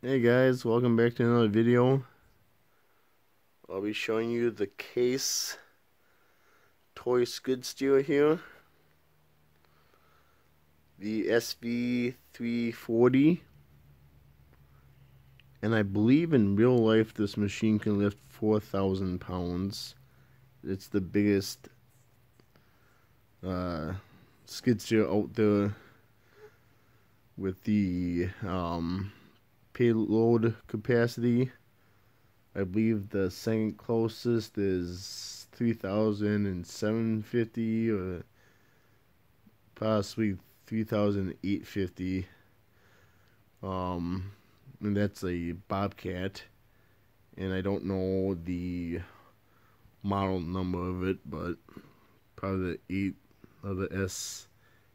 Hey guys, welcome back to another video. I'll be showing you the Case toy skid steer here. The SV340. And I believe in real life this machine can lift 4,000 pounds. It's the biggest skid steer out there with the payload capacity. I believe the second closest is 3,750 or possibly 3,850. And that's a Bobcat, and I don't know the model number of it, but probably the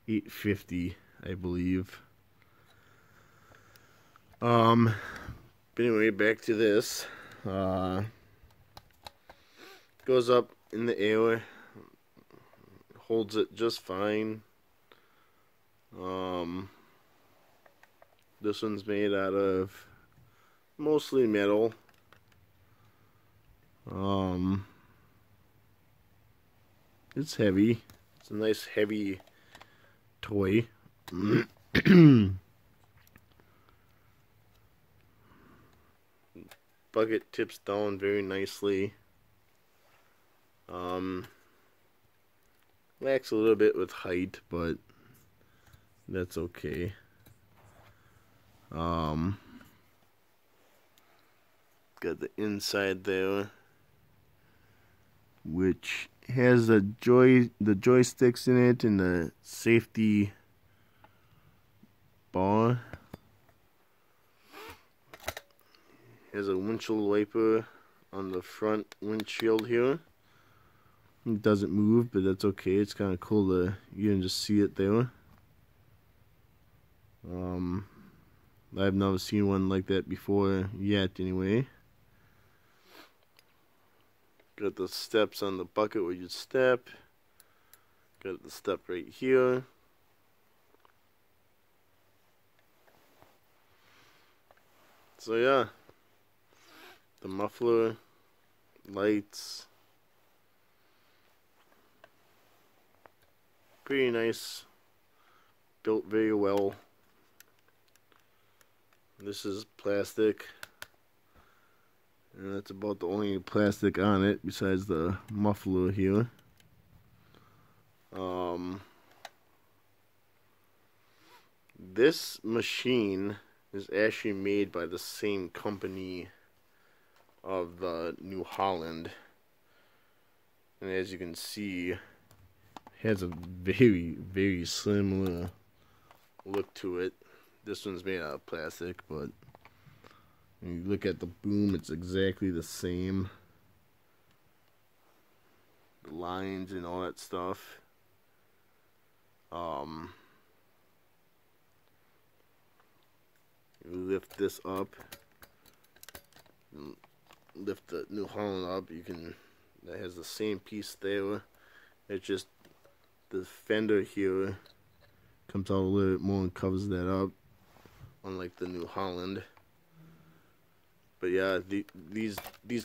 S850, I believe. But anyway, back to this. Goes up in the air, holds it just fine. This one's made out of mostly metal. It's heavy. It's a nice heavy toy. Bucket tips down very nicely. Lacks a little bit with height, but that's okay. Got the inside there, which has the joysticks in it and the safety bar. Has a windshield wiper on the front windshield here. It doesn't move, but that's okay. It's kind of cool to you can just see it there. I've never seen one like that before yet, anyway. Got the steps on the bucket where you step. Got the step right here. So yeah, the muffler, lights, pretty nice, built very well. This is plastic, and that's about the only plastic on it besides the muffler here. This machine is actually made by the same company of the New Holland, and as you can see, it has a very similar look to it. This one's made out of plastic, but when you look at the boom, it's exactly the same. The lines and all that stuff. You lift this up, lift the New Holland up, that has the same piece there. It's just the fender here comes out a little bit more and covers that up, unlike the New Holland. But yeah, these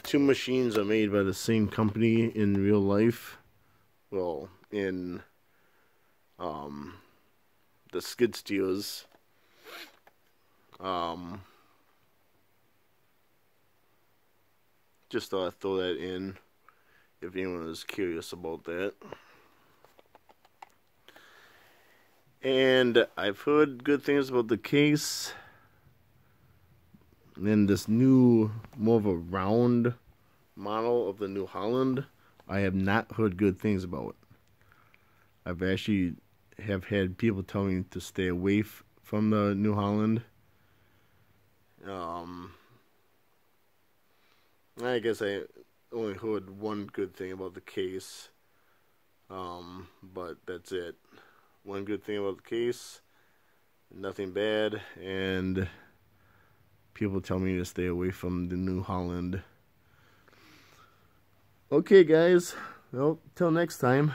two machines are made by the same company in real life. Well, in the skid steers. Just thought I'd throw that in if anyone is curious about that. And I've heard good things about the Case. And then this new, more of a round model of the New Holland, I have not heard good things about. I've actually have had people tell me to stay away from the New Holland. I guess I only heard one good thing about the Case, but that's it. One good thing about the Case, nothing bad, and people tell me to stay away from the New Holland. Okay, guys. Well, till next time.